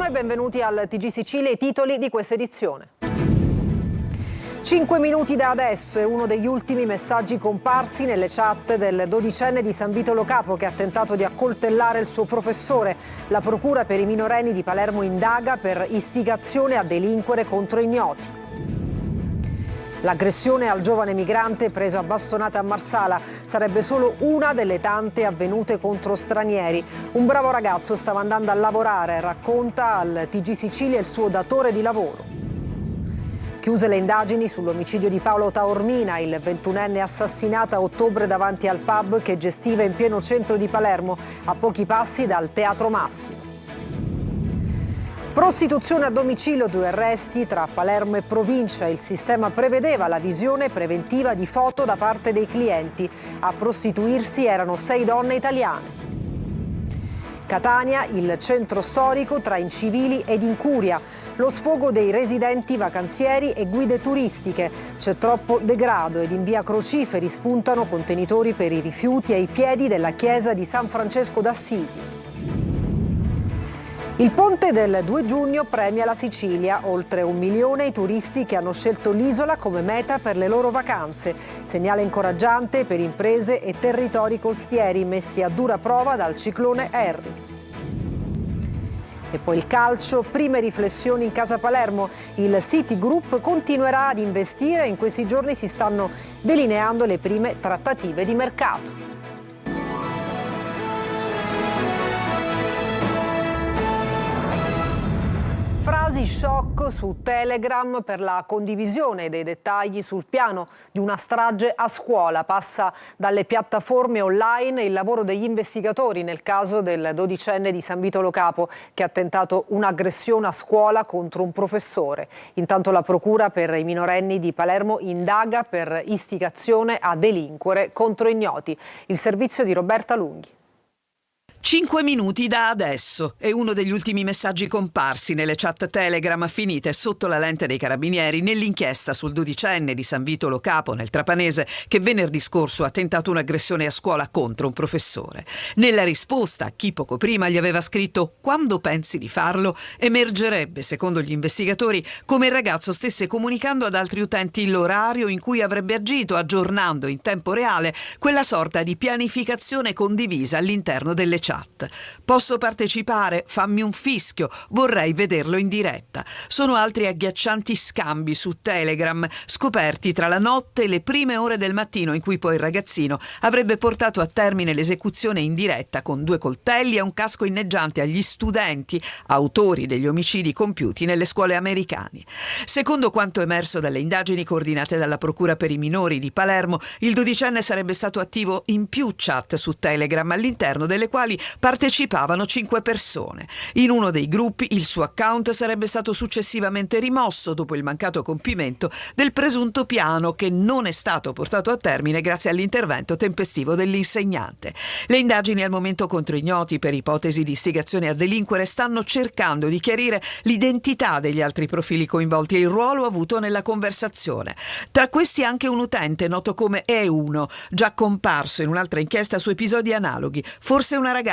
e benvenuti al TG Sicilia, i titoli di questa edizione. 5 minuti da adesso è uno degli ultimi messaggi comparsi nelle chat del dodicenne di San Vito Lo Capo che ha tentato di accoltellare il suo professore. La procura per i minorenni di Palermo indaga per istigazione a delinquere contro ignoti. L'aggressione al giovane migrante preso a bastonate a Marsala sarebbe solo una delle tante avvenute contro stranieri. Un bravo ragazzo stava andando a lavorare, racconta al TG Sicilia il suo datore di lavoro. Chiuse le indagini sull'omicidio di Paolo Taormina, il 21enne assassinato a ottobre davanti al pub che gestiva in pieno centro di Palermo, a pochi passi dal Teatro Massimo. Prostituzione a domicilio, 2 arresti tra Palermo e provincia. Il sistema prevedeva la visione preventiva di foto da parte dei clienti. A prostituirsi erano 6 donne italiane. Catania, il centro storico tra incivili ed incuria. Lo sfogo dei residenti vacanzieri e guide turistiche. C'è troppo degrado ed in via Crociferi spuntano contenitori per i rifiuti ai piedi della chiesa di San Francesco d'Assisi. Il ponte del 2 giugno premia la Sicilia, oltre 1 milione i turisti che hanno scelto l'isola come meta per le loro vacanze. Segnale incoraggiante per imprese e territori costieri messi a dura prova dal ciclone Harry. E poi il calcio, prime riflessioni in casa Palermo. Il City Group continuerà ad investire e in questi giorni si stanno delineando le prime trattative di mercato. Frasi shock su Telegram per la condivisione dei dettagli sul piano di una strage a scuola. Passa dalle piattaforme online il lavoro degli investigatori nel caso del dodicenne di San Vito Lo Capo che ha tentato un'aggressione a scuola contro un professore. Intanto la procura per i minorenni di Palermo indaga per istigazione a delinquere contro ignoti. Il servizio di Roberta Lunghi. 5 minuti da adesso è uno degli ultimi messaggi comparsi nelle chat Telegram finite sotto la lente dei carabinieri nell'inchiesta sul dodicenne di San Vito Lo Capo nel Trapanese che venerdì scorso ha tentato un'aggressione a scuola contro un professore. Nella risposta a chi poco prima gli aveva scritto «Quando pensi di farlo?» emergerebbe, secondo gli investigatori, come il ragazzo stesse comunicando ad altri utenti l'orario in cui avrebbe agito, aggiornando in tempo reale quella sorta di pianificazione condivisa all'interno delle chat. Posso partecipare? Fammi un fischio, vorrei vederlo in diretta. Sono altri agghiaccianti scambi su Telegram, scoperti tra la notte e le prime ore del mattino in cui poi il ragazzino avrebbe portato a termine l'esecuzione in diretta con 2 coltelli e un casco inneggiante agli studenti, autori degli omicidi compiuti nelle scuole americane. Secondo quanto emerso dalle indagini coordinate dalla Procura per i minori di Palermo, il dodicenne sarebbe stato attivo in più chat su Telegram, all'interno delle quali partecipavano 5 persone. In uno dei gruppi il suo account sarebbe stato successivamente rimosso dopo il mancato compimento del presunto piano che non è stato portato a termine grazie all'intervento tempestivo dell'insegnante. Le indagini al momento contro ignoti per ipotesi di istigazione a delinquere stanno cercando di chiarire l'identità degli altri profili coinvolti e il ruolo avuto nella conversazione. Tra questi anche un utente noto come E1, già comparso in un'altra inchiesta su episodi analoghi, forse una ragazza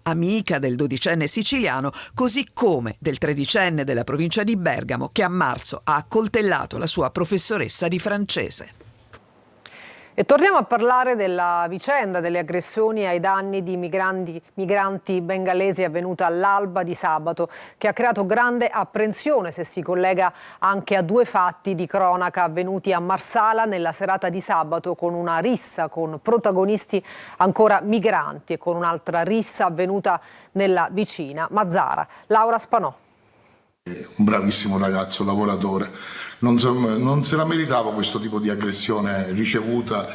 amica del dodicenne siciliano, così come del 13enne della provincia di Bergamo che a marzo ha accoltellato la sua professoressa di francese. E torniamo a parlare della vicenda delle aggressioni ai danni di migranti bengalesi avvenuta all'alba di sabato, che ha creato grande apprensione se si collega anche a 2 fatti di cronaca avvenuti a Marsala nella serata di sabato, con una rissa con protagonisti ancora migranti e con un'altra rissa avvenuta nella vicina Mazara. Laura Spanò. Un bravissimo ragazzo, lavoratore, non se la meritava questo tipo di aggressione ricevuta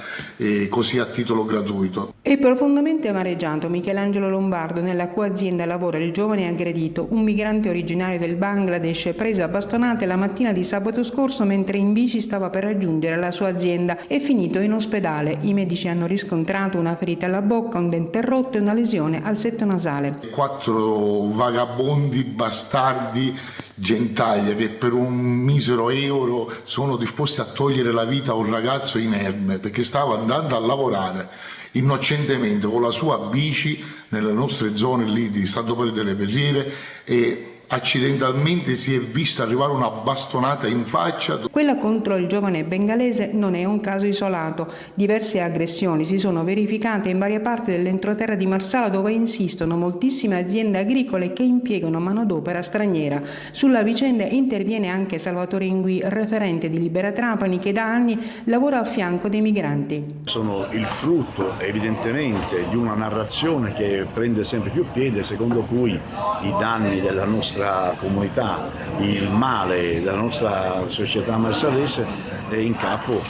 così a titolo gratuito. È profondamente amareggiato Michelangelo Lombardo, nella cui azienda lavora il giovane aggredito, un migrante originario del Bangladesh preso a bastonate la mattina di sabato scorso mentre in bici stava per raggiungere la sua azienda. È finito in ospedale. I medici hanno riscontrato una ferita alla bocca, un dente rotto e una lesione al setto nasale. 4 vagabondi bastardi gentaglia che per un misero euro sono disposti a togliere la vita a un ragazzo inerme perché stava andando a lavorare innocentemente con la sua bici nelle nostre zone lì di Santo Pore delle Perriere e accidentalmente si è visto arrivare una bastonata in faccia. Quella contro il giovane bengalese non è un caso isolato. Diverse aggressioni si sono verificate in varie parti dell'entroterra di Marsala, dove insistono moltissime aziende agricole che impiegano manodopera straniera. Sulla vicenda interviene anche Salvatore Ingui, referente di Libera Trapani, che da anni lavora a fianco dei migranti. Sono il frutto evidentemente di una narrazione che prende sempre più piede, secondo cui i danni della nostra comunità, il male della nostra società marsalese è in capo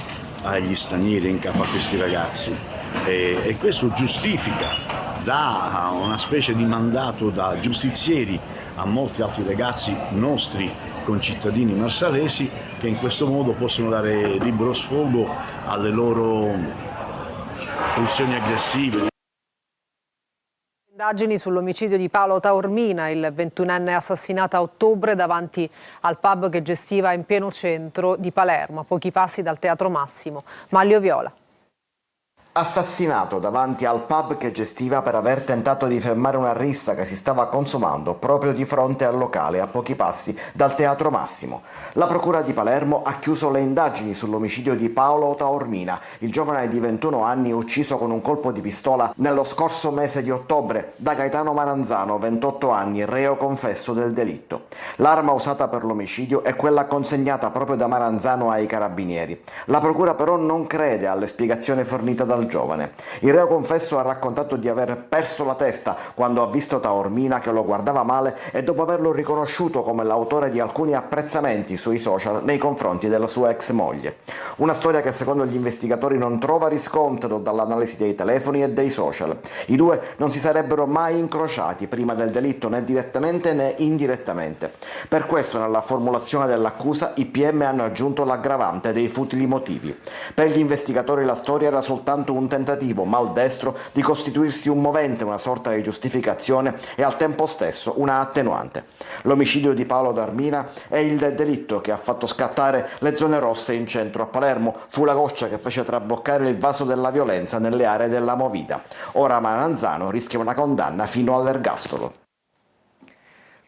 agli stranieri, in capo a questi ragazzi, e questo giustifica, dà una specie di mandato da giustizieri a molti altri ragazzi nostri concittadini marsalesi, che in questo modo possono dare libero sfogo alle loro pulsioni aggressive. Indagini sull'omicidio di Paolo Taormina, il 21enne assassinato a ottobre davanti al pub che gestiva in pieno centro di Palermo, a pochi passi dal Teatro Massimo. Manlio Viola. Assassinato davanti al pub che gestiva per aver tentato di fermare una rissa che si stava consumando proprio di fronte al locale a pochi passi dal Teatro Massimo. La Procura di Palermo ha chiuso le indagini sull'omicidio di Paolo Taormina, il giovane di 21 anni ucciso con un colpo di pistola nello scorso mese di ottobre da Gaetano Maranzano, 28 anni, reo confesso del delitto. L'arma usata per l'omicidio è quella consegnata proprio da Maranzano ai carabinieri. La Procura però non crede alle spiegazioni fornite dal giovane. Il reo confesso ha raccontato di aver perso la testa quando ha visto Taormina che lo guardava male e dopo averlo riconosciuto come l'autore di alcuni apprezzamenti sui social nei confronti della sua ex moglie. Una storia che secondo gli investigatori non trova riscontro dall'analisi dei telefoni e dei social. I due non si sarebbero mai incrociati prima del delitto, né direttamente né indirettamente. Per questo nella formulazione dell'accusa i PM hanno aggiunto l'aggravante dei futili motivi. Per gli investigatori la storia era soltanto un tentativo maldestro di costituirsi un movente, una sorta di giustificazione e al tempo stesso una attenuante. L'omicidio di Paolo Taormina è il delitto che ha fatto scattare le zone rosse in centro a Palermo, fu la goccia che fece traboccare il vaso della violenza nelle aree della Movida. Ora Maranzano rischia una condanna fino all'ergastolo.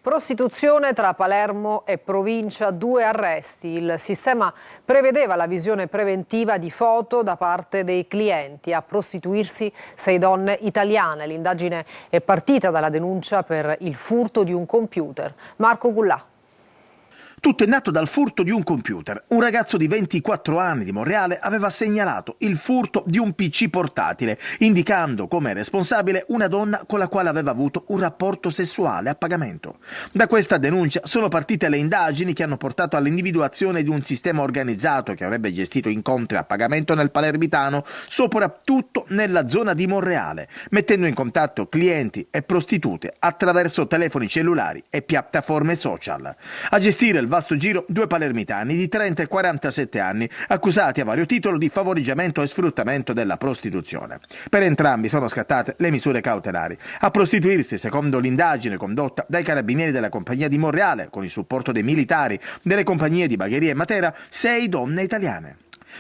Prostituzione tra Palermo e provincia, 2 arresti. Il sistema prevedeva la visione preventiva di foto da parte dei clienti. A prostituirsi 6 donne italiane. L'indagine è partita dalla denuncia per il furto di un computer. Marco Gullà. Tutto è nato dal furto di un computer. Un ragazzo di 24 anni di Monreale aveva segnalato il furto di un PC portatile, indicando come responsabile una donna con la quale aveva avuto un rapporto sessuale a pagamento. Da questa denuncia sono partite le indagini che hanno portato all'individuazione di un sistema organizzato che avrebbe gestito incontri a pagamento nel palermitano, soprattutto nella zona di Monreale, mettendo in contatto clienti e prostitute attraverso telefoni cellulari e piattaforme social. A gestire il vasto giro 2 palermitani di 30 e 47 anni, accusati a vario titolo di favoreggiamento e sfruttamento della prostituzione. Per entrambi sono scattate le misure cautelari. A prostituirsi, secondo l'indagine condotta dai carabinieri della compagnia di Monreale, con il supporto dei militari delle compagnie di Bagheria e Matera, 6 donne italiane.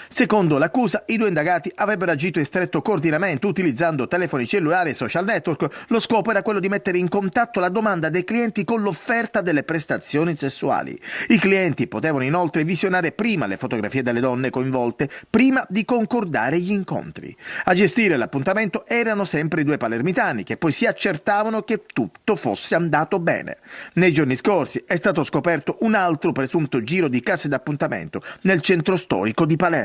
Secondo l'accusa, i 2 indagati avrebbero agito in stretto coordinamento utilizzando telefoni cellulari e social network. Lo scopo era quello di mettere in contatto la domanda dei clienti con l'offerta delle prestazioni sessuali. I clienti potevano inoltre visionare prima le fotografie delle donne coinvolte, prima di concordare gli incontri. A gestire l'appuntamento erano sempre i 2 palermitani, che poi si accertavano che tutto fosse andato bene. Nei giorni scorsi è stato scoperto un altro presunto giro di case d'appuntamento nel centro storico di Palermo.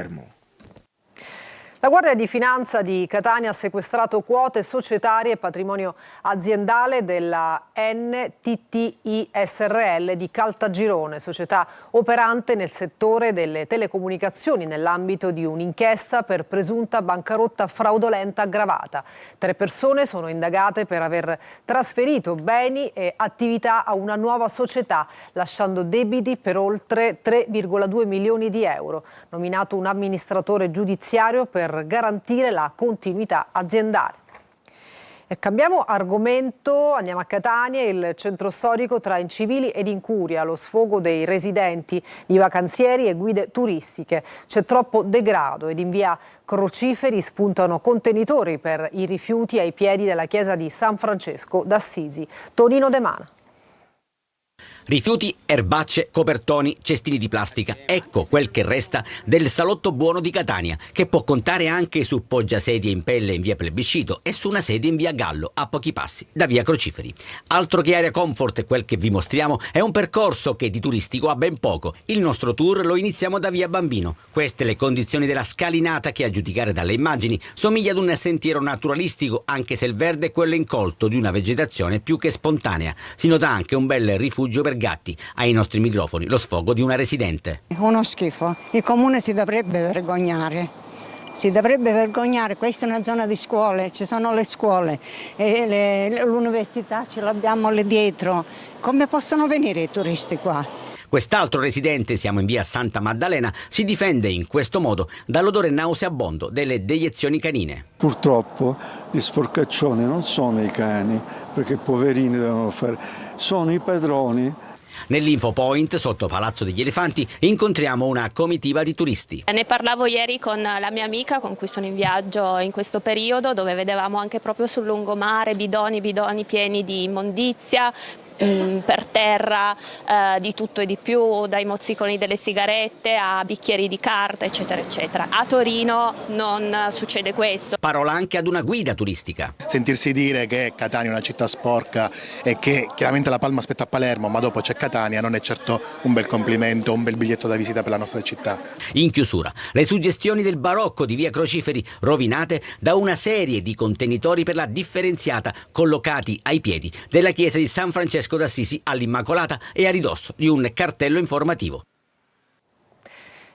La Guardia di Finanza di Catania ha sequestrato quote societarie e patrimonio aziendale della NTTI SRL di Caltagirone, società operante nel settore delle telecomunicazioni nell'ambito di un'inchiesta per presunta bancarotta fraudolenta aggravata. 3 persone sono indagate per aver trasferito beni e attività a una nuova società, lasciando debiti per oltre 3,2 milioni di euro. Nominato un amministratore giudiziario per garantire la continuità aziendale. E cambiamo argomento, andiamo a Catania, il centro storico tra incivili ed incuria, lo sfogo dei residenti, di vacanzieri e guide turistiche. C'è troppo degrado ed in via Crociferi spuntano contenitori per i rifiuti ai piedi della chiesa di San Francesco d'Assisi. Tonino De Mana. Rifiuti, erbacce, copertoni, cestini di plastica. Ecco quel che resta del salotto buono di Catania, che può contare anche su poggiasedie in pelle in via Plebiscito e su una sedia in via Gallo, a pochi passi da via Crociferi. Altro che area comfort, quel che vi mostriamo è un percorso che di turistico ha ben poco. Il nostro tour lo iniziamo da via Bambino. Queste le condizioni della scalinata che, a giudicare dalle immagini, somiglia ad un sentiero naturalistico, anche se il verde è quello incolto di una vegetazione più che spontanea. Si nota anche un bel rifugio per gatti. Ai nostri microfoni lo sfogo di una residente. Uno schifo. Il comune si dovrebbe vergognare. Si dovrebbe vergognare, questa è una zona di scuole, ci sono le scuole e l'università ce l'abbiamo lì dietro. Come possono venire i turisti qua? Quest'altro residente, siamo in via Santa Maddalena, si difende in questo modo dall'odore nauseabondo delle deiezioni canine. Purtroppo gli sporcaccioni non sono i cani, perché i poverini devono fare, sono i padroni. Nell'Info Point, sotto Palazzo degli Elefanti, incontriamo una comitiva di turisti. Ne parlavo ieri con la mia amica con cui sono in viaggio in questo periodo, dove vedevamo anche proprio sul lungomare bidoni pieni di immondizia, per terra, di tutto e di più, dai mozziconi delle sigarette a bicchieri di carta, eccetera eccetera. A Torino non succede questo. Parola anche ad una guida turistica. Sentirsi dire che Catania è una città sporca e che chiaramente la palma spetta a Palermo, ma dopo c'è Catania, non è certo un bel complimento, un bel biglietto da visita per la nostra città. In chiusura, le suggestioni del barocco di via Crociferi, rovinate da una serie di contenitori per la differenziata collocati ai piedi della chiesa di San Francesco d'Assisi all'Immacolata e a ridosso di un cartello informativo.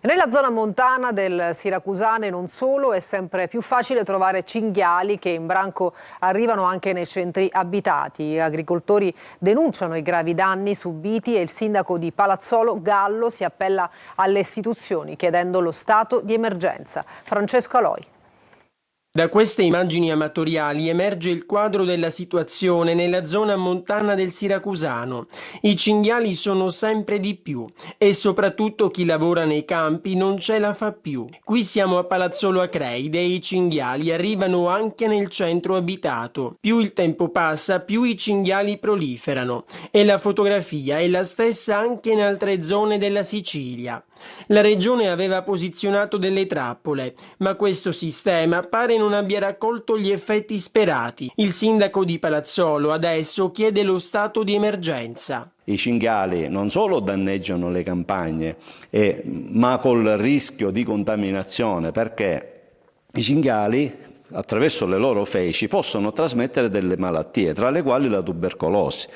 Nella zona montana del Siracusano e non solo è sempre più facile trovare cinghiali che in branco arrivano anche nei centri abitati. Gli agricoltori denunciano i gravi danni subiti e il sindaco di Palazzolo Gallo si appella alle istituzioni chiedendo lo stato di emergenza. Francesco Aloi. Da queste immagini amatoriali emerge il quadro della situazione nella zona montana del Siracusano. I cinghiali sono sempre di più e soprattutto chi lavora nei campi non ce la fa più. Qui siamo a Palazzolo Acreide e i cinghiali arrivano anche nel centro abitato. Più il tempo passa, più i cinghiali proliferano e la fotografia è la stessa anche in altre zone della Sicilia. La regione aveva posizionato delle trappole, ma questo sistema pare non abbia raccolto gli effetti sperati. Il sindaco di Palazzolo adesso chiede lo stato di emergenza. I cinghiali non solo danneggiano le campagne, ma col rischio di contaminazione, perché i cinghiali attraverso le loro feci possono trasmettere delle malattie, tra le quali la tubercolosi.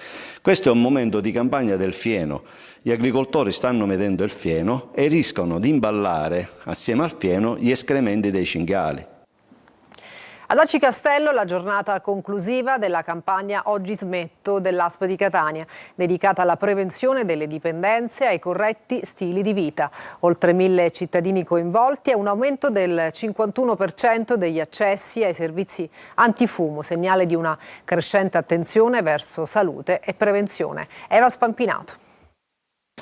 Questo è un momento di campagna del fieno. Gli agricoltori stanno mettendo il fieno e rischiano di imballare assieme al fieno gli escrementi dei cinghiali. Ad Aci Castello la giornata conclusiva della campagna Oggi Smetto dell'ASP di Catania, dedicata alla prevenzione delle dipendenze e ai corretti stili di vita. Oltre 1000 cittadini coinvolti e un aumento del 51% degli accessi ai servizi antifumo, segnale di una crescente attenzione verso salute e prevenzione. Eva Spampinato.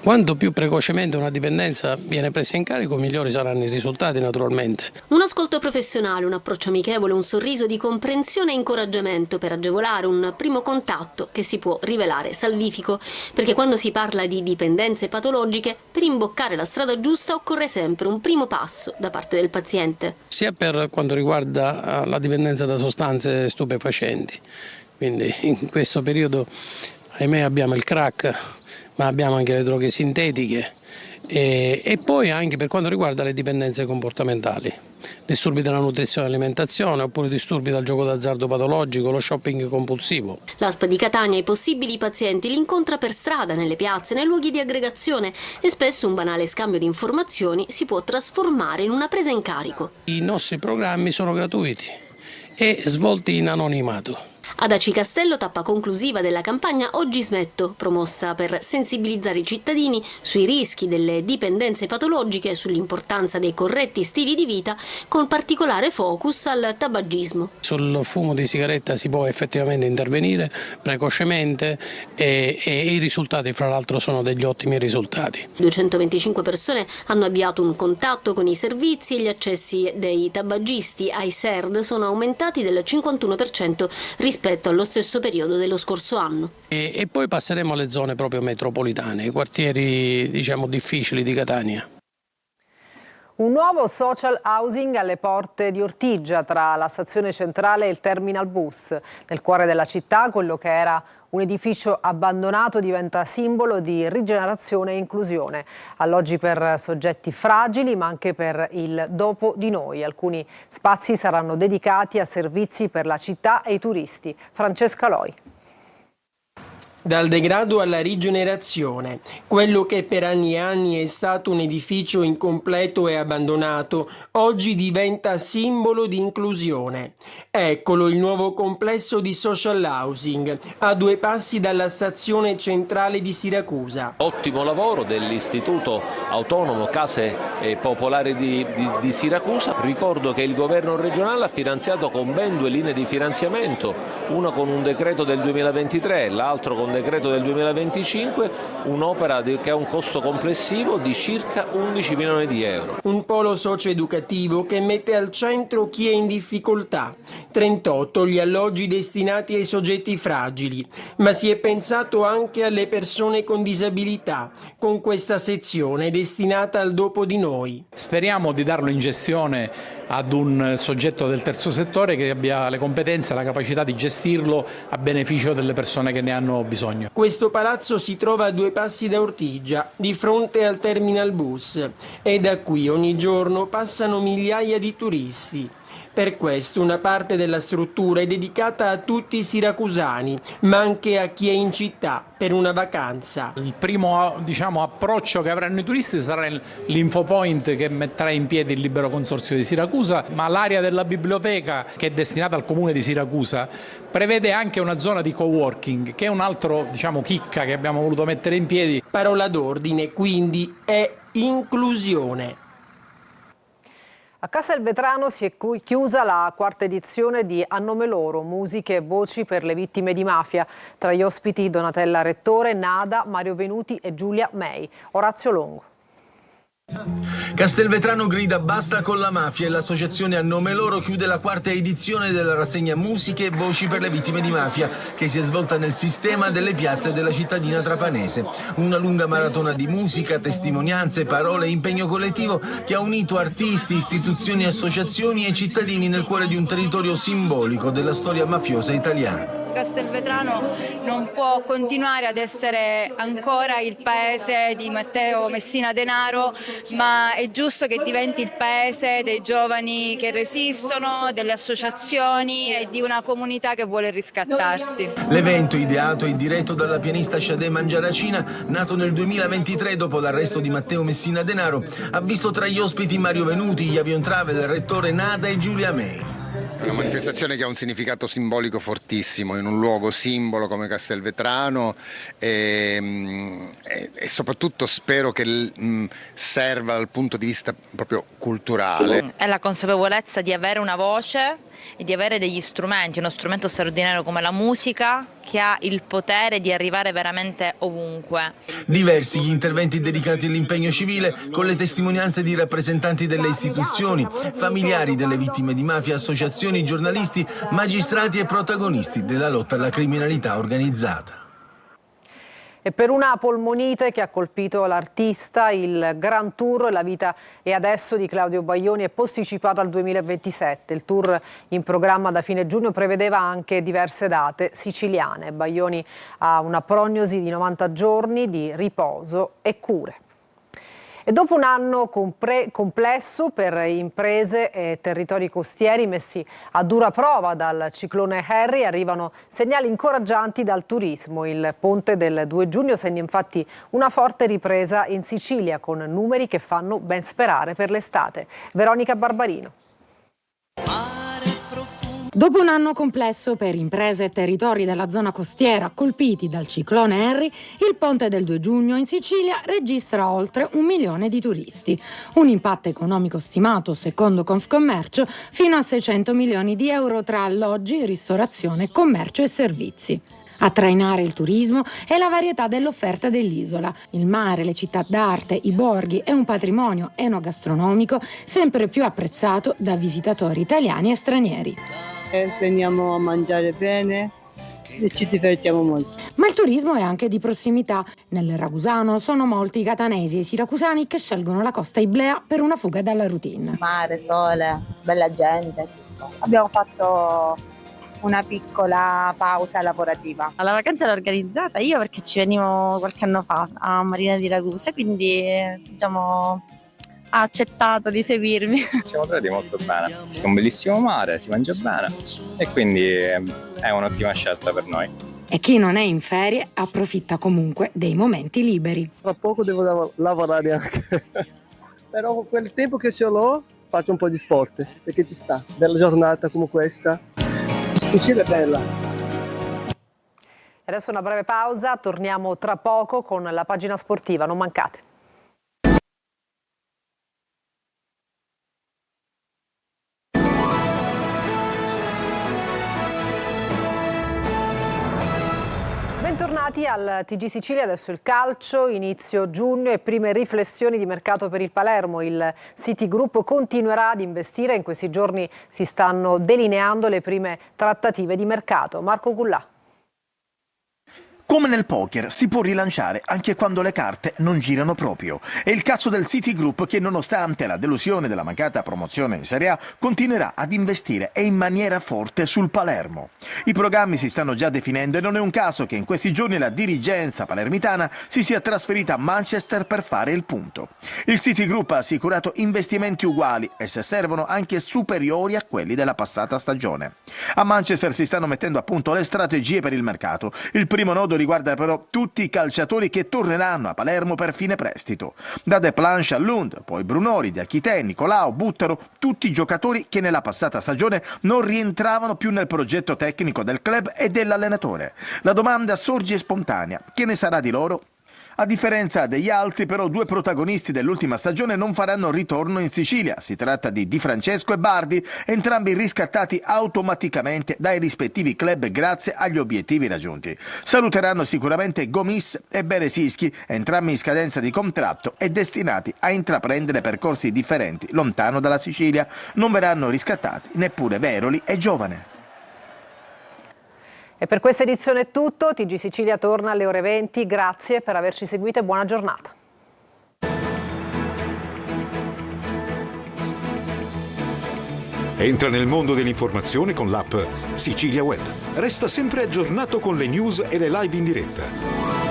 Quanto più precocemente una dipendenza viene presa in carico, migliori saranno i risultati naturalmente. Un ascolto professionale, un approccio amichevole, un sorriso di comprensione e incoraggiamento per agevolare un primo contatto che si può rivelare salvifico, perché quando si parla di dipendenze patologiche, per imboccare la strada giusta occorre sempre un primo passo da parte del paziente. Sia per quanto riguarda la dipendenza da sostanze stupefacenti, quindi in questo periodo ahimè abbiamo il crack, ma abbiamo anche le droghe sintetiche e poi anche per quanto riguarda le dipendenze comportamentali, disturbi della nutrizione e alimentazione oppure disturbi dal gioco d'azzardo patologico, lo shopping compulsivo. L'ASP di Catania i possibili pazienti li incontra per strada, nelle piazze, nei luoghi di aggregazione e spesso un banale scambio di informazioni si può trasformare in una presa in carico. I nostri programmi sono gratuiti e svolti in anonimato. Ad Aci Castello, tappa conclusiva della campagna Oggi Smetto, promossa per sensibilizzare i cittadini sui rischi delle dipendenze patologiche e sull'importanza dei corretti stili di vita, con particolare focus al tabagismo. Sul fumo di sigaretta si può effettivamente intervenire precocemente e i risultati, fra l'altro, sono degli ottimi risultati. 225 persone hanno avviato un contatto con i servizi e gli accessi dei tabagisti ai SERD sono aumentati del 51% rispetto rispetto allo stesso periodo dello scorso anno. E poi passeremo alle zone proprio metropolitane, i quartieri difficili di Catania. Un nuovo social housing alle porte di Ortigia, tra la stazione centrale e il terminal bus. Nel cuore della città, quello che era un edificio abbandonato diventa simbolo di rigenerazione e inclusione. Alloggi per soggetti fragili, ma anche per il dopo di noi. Alcuni spazi saranno dedicati a servizi per la città e i turisti. Francesca Loi. Dal degrado alla rigenerazione, quello che per anni e anni è stato un edificio incompleto e abbandonato, oggi diventa simbolo di inclusione. Eccolo il nuovo complesso di social housing, a 2 passi dalla stazione centrale di Siracusa. Ottimo lavoro dell'Istituto Autonomo Case Popolari di Siracusa. Ricordo che il governo regionale ha finanziato con ben 2 linee di finanziamento, una con un decreto del 2023, l'altro con decreto del 2025, un'opera che ha un costo complessivo di circa 11 milioni di euro. Un polo socio-educativo che mette al centro chi è in difficoltà. 38 gli alloggi destinati ai soggetti fragili, ma si è pensato anche alle persone con disabilità, con questa sezione destinata al dopo di noi. Speriamo di darlo in gestione ad un soggetto del terzo settore che abbia le competenze e la capacità di gestirlo a beneficio delle persone che ne hanno bisogno. Questo palazzo si trova a 2 passi da Ortigia, di fronte al terminal bus, e da qui ogni giorno passano migliaia di turisti. Per questo una parte della struttura è dedicata a tutti i siracusani, ma anche a chi è in città per una vacanza. Il primo approccio che avranno i turisti sarà l'infopoint che metterà in piedi il Libero Consorzio di Siracusa, ma l'area della biblioteca, che è destinata al comune di Siracusa, prevede anche una zona di coworking, che è un altro chicca che abbiamo voluto mettere in piedi. Parola d'ordine quindi è inclusione. A Castelvetrano si è chiusa la 4ª edizione di A Nome Loro, musiche e voci per le vittime di mafia. Tra gli ospiti Donatella Rettore, Nada, Mario Venuti e Giulia May. Orazio Longo. Castelvetrano grida basta con la mafia e l'associazione A Nome Loro chiude la 4ª edizione della rassegna Musiche e Voci per le Vittime di Mafia, che si è svolta nel sistema delle piazze della cittadina trapanese. Una lunga maratona di musica, testimonianze, parole e impegno collettivo che ha unito artisti, istituzioni, associazioni e cittadini nel cuore di un territorio simbolico della storia mafiosa italiana. Castelvetrano non può continuare ad essere ancora il paese di Matteo Messina Denaro, ma è giusto che diventi il paese dei giovani che resistono, delle associazioni e di una comunità che vuole riscattarsi. L'evento, ideato e diretto dalla pianista Shadé Mangiaracina, nato nel 2023 dopo l'arresto di Matteo Messina Denaro, ha visto tra gli ospiti Mario Venuti, Javion Travel, Rettore, Nada e Giulia May. È una manifestazione che ha un significato simbolico fortissimo in un luogo simbolo come Castelvetrano e soprattutto spero che serva dal punto di vista proprio culturale. È la consapevolezza di avere una voce e di avere degli strumenti, uno strumento straordinario come la musica che ha il potere di arrivare veramente ovunque. Diversi gli interventi dedicati all'impegno civile con le testimonianze di rappresentanti delle istituzioni, familiari delle vittime di mafia, associazioni, giornalisti, magistrati e protagonisti della lotta alla criminalità organizzata. E per una polmonite che ha colpito l'artista, il Grand Tour La vita e adesso di Claudio Baglioni è posticipato al 2027. Il tour in programma da fine giugno prevedeva anche diverse date siciliane. Baglioni ha una prognosi di 90 giorni di riposo e cure. E dopo un anno complesso per imprese e territori costieri messi a dura prova dal ciclone Harry, arrivano segnali incoraggianti dal turismo. Il ponte del 2 giugno segna infatti una forte ripresa in Sicilia, con numeri che fanno ben sperare per l'estate. Veronica Barbarino. Dopo un anno complesso per imprese e territori della zona costiera colpiti dal ciclone Harry, il ponte del 2 giugno in Sicilia registra oltre 1 milione di turisti. Un impatto economico stimato, secondo Confcommercio, fino a 600 milioni di euro tra alloggi, ristorazione, commercio e servizi. A trainare il turismo è la varietà dell'offerta dell'isola. Il mare, le città d'arte, i borghi e un patrimonio enogastronomico sempre più apprezzato da visitatori italiani e stranieri. veniamo a mangiare bene e ci divertiamo molto. Ma il turismo è anche di prossimità. Nel Ragusano sono molti i catanesi e i siracusani che scelgono la costa iblea per una fuga dalla routine. Mare, sole, bella gente. Abbiamo fatto una piccola pausa lavorativa. La vacanza l'ho organizzata io perché ci venivo qualche anno fa a Marina di Ragusa, quindi diciamo ha accettato di seguirmi. Siamo trovati molto bene, c'è un bellissimo mare, si mangia bene e quindi è un'ottima scelta per noi. E chi non è in ferie approfitta comunque dei momenti liberi. Tra poco devo lavorare anche, però quel tempo che ce l'ho faccio un po' di sport, perché ci sta, bella giornata come questa. Sicilia è bella. Adesso una breve pausa, torniamo tra poco con la pagina sportiva, non mancate. Bentornati al TG Sicilia, adesso il calcio, inizio giugno e prime riflessioni di mercato per il Palermo. Il City Group continuerà ad investire, in questi giorni si stanno delineando le prime trattative di mercato. Marco Gullà. Come nel poker, si può rilanciare anche quando le carte non girano proprio. È il caso del City Group che, nonostante la delusione della mancata promozione in Serie A, continuerà ad investire e in maniera forte sul Palermo. I programmi si stanno già definendo e non è un caso che in questi giorni la dirigenza palermitana si sia trasferita a Manchester per fare il punto. Il City Group ha assicurato investimenti uguali e, se servono, anche superiori a quelli della passata stagione. A Manchester si stanno mettendo a punto le strategie per il mercato. Il primo nodo riguarda però tutti i calciatori che torneranno a Palermo per fine prestito. Da De Planche a Lund, poi Brunori, Diachité, Nicolao, Buttaro, tutti giocatori che nella passata stagione non rientravano più nel progetto tecnico del club e dell'allenatore. La domanda sorge spontanea: che ne sarà di loro? A differenza degli altri, però, due protagonisti dell'ultima stagione non faranno ritorno in Sicilia. Si tratta di Di Francesco e Bardi, entrambi riscattati automaticamente dai rispettivi club grazie agli obiettivi raggiunti. Saluteranno sicuramente Gomis e Beresischi, entrambi in scadenza di contratto e destinati a intraprendere percorsi differenti lontano dalla Sicilia. Non verranno riscattati neppure Veroli e Giovane. E per questa edizione è tutto, TG Sicilia torna alle ore 20, grazie per averci seguito e buona giornata. Entra nel mondo dell'informazione con l'app Sicilia Web. Resta sempre aggiornato con le news e le live in diretta.